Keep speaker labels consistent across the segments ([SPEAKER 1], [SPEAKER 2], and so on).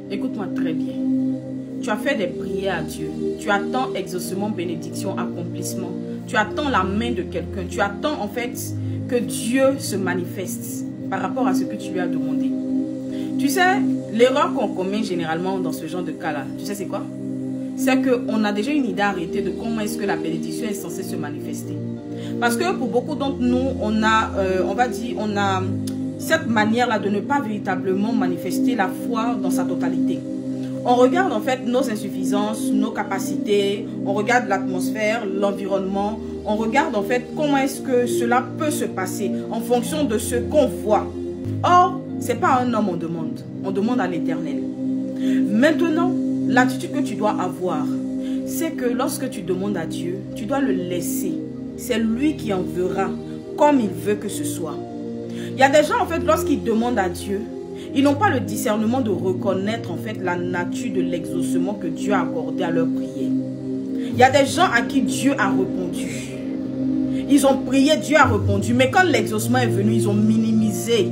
[SPEAKER 1] Écoute-moi très bien. Tu as fait des prières à Dieu. Tu attends exaucement, bénédiction, accomplissement. Tu attends la main de quelqu'un. Tu attends en fait que Dieu se manifeste par rapport à ce que tu lui as demandé. Tu sais, l'erreur qu'on commet généralement dans ce genre de cas-là, tu sais c'est quoi? C'est qu'on a déjà une idée arrêtée de comment est-ce que la bénédiction est censée se manifester. Parce que pour beaucoup d'entre nous, on a cette manière-là de ne pas véritablement manifester la foi dans sa totalité. On regarde en fait nos insuffisances, nos capacités, on regarde l'atmosphère, l'environnement, on regarde en fait comment est-ce que cela peut se passer en fonction de ce qu'on voit. Or, ce n'est pas à un homme on demande à l'Éternel. Maintenant, l'attitude que tu dois avoir, c'est que lorsque tu demandes à Dieu, tu dois le laisser. C'est lui qui en verra comme il veut que ce soit. Il y a des gens en fait, lorsqu'ils demandent à Dieu, ils n'ont pas le discernement de reconnaître en fait la nature de l'exaucement que Dieu a accordé à leur prière. Il y a des gens à qui Dieu a répondu. Ils ont prié, Dieu a répondu. Mais quand l'exaucement est venu, ils ont minimisé.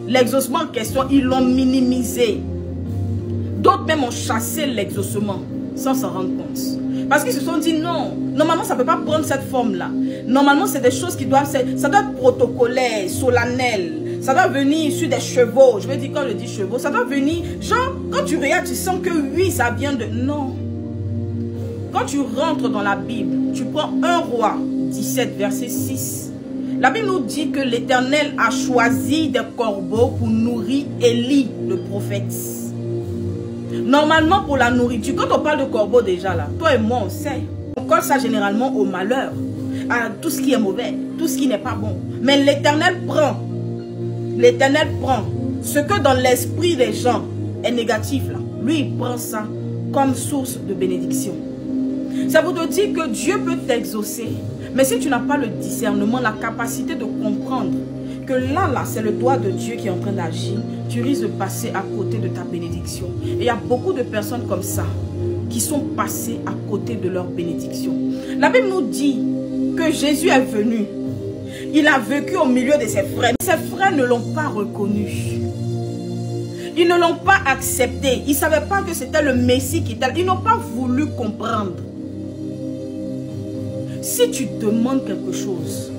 [SPEAKER 1] L'exaucement en question, ils l'ont minimisé. D'autres même ont chassé l'exaucement sans s'en rendre compte. Parce qu'ils se sont dit non, normalement ça ne peut pas prendre cette forme-là. Normalement c'est des choses qui doivent, ça doit être protocolaire, solennel. Ça doit venir sur des chevaux. Je veux dire, quand je dis chevaux, ça doit venir, genre, quand tu regardes, tu sens que oui, ça vient de... Non. Quand tu rentres dans la Bible, tu prends 1 Roi 17, verset 6. La Bible nous dit que l'Éternel a choisi des corbeaux pour nourrir Élie, le prophète. Normalement, pour la nourriture, quand on parle de corbeaux déjà là, toi et moi, on sait. On colle ça généralement au malheur, à tout ce qui est mauvais, tout ce qui n'est pas bon. Mais l'Éternel prend ce que dans l'esprit des gens est négatif là. Lui, il prend ça comme source de bénédiction. Ça vous dire que Dieu peut t'exaucer. Mais si tu n'as pas le discernement, la capacité de comprendre que là, c'est le doigt de Dieu qui est en train d'agir, tu risques de passer à côté de ta bénédiction. Et il y a beaucoup de personnes comme ça qui sont passées à côté de leur bénédiction. La Bible nous dit que Jésus est venu. Il a vécu au milieu de ses frères. Ses frères ne l'ont pas reconnu. Ils ne l'ont pas accepté. Ils ne savaient pas que c'était le Messie qui était là. Ils n'ont pas voulu comprendre. Si tu demandes quelque chose,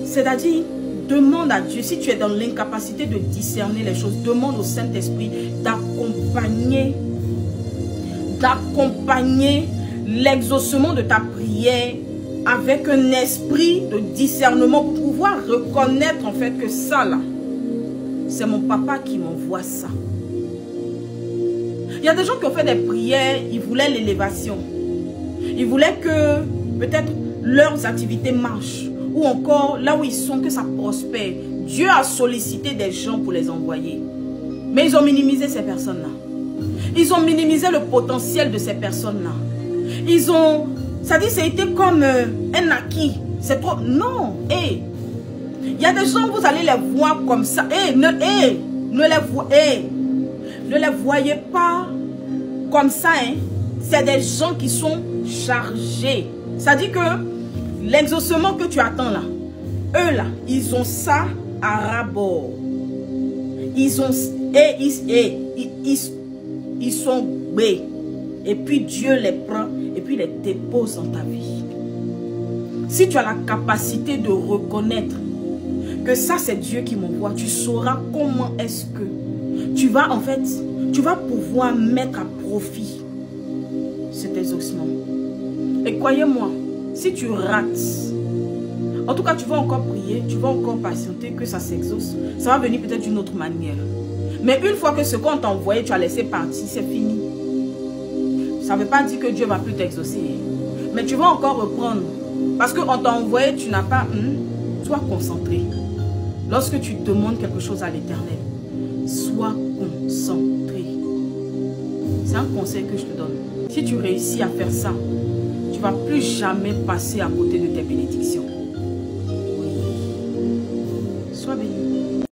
[SPEAKER 1] c'est-à-dire, demande à Dieu, si tu es dans l'incapacité de discerner les choses, demande au Saint-Esprit d'accompagner l'exaucement de ta prière avec un esprit de discernement pour pouvoir reconnaître en fait que ça là, c'est mon papa qui m'envoie ça. Il y a des gens qui ont fait des prières, ils voulaient l'élévation. Ils voulaient que peut-être leurs activités marchent. Ou encore là où ils sont, que ça prospère. Dieu a sollicité des gens pour les envoyer. Mais ils ont minimisé ces personnes-là. Ils ont minimisé le potentiel de ces personnes-là. Ils ont... Ça dit, ça a été comme un acquis. C'est trop... Non. Il y a des gens, vous allez les voir comme ça. Ne les voyez pas comme ça. C'est des gens qui sont chargés. Ça dit que l'exaucement que tu attends là, eux là, ils ont ça à rabord. Ils ont... Ils sont bêtes. Et puis Dieu les prend et puis les dépose dans ta vie. Si tu as la capacité de reconnaître que ça c'est Dieu qui m'envoie, tu sauras comment est-ce que tu vas en fait, tu vas pouvoir mettre à profit cet exaucement. Et croyez-moi, si tu rates, en tout cas tu vas encore prier, tu vas encore patienter que ça s'exauce. Ça va venir peut-être d'une autre manière. Mais une fois que ce qu'on t'a envoyé, tu as laissé partir, c'est fini. Ça ne veut pas dire que Dieu ne va plus t'exaucer. Mais tu vas encore reprendre. Parce qu'on t'a envoyé, tu n'as pas... sois concentré. Lorsque tu demandes quelque chose à l'Éternel, sois concentré. C'est un conseil que je te donne. Si tu réussis à faire ça, tu ne vas plus jamais passer à côté de tes bénédictions.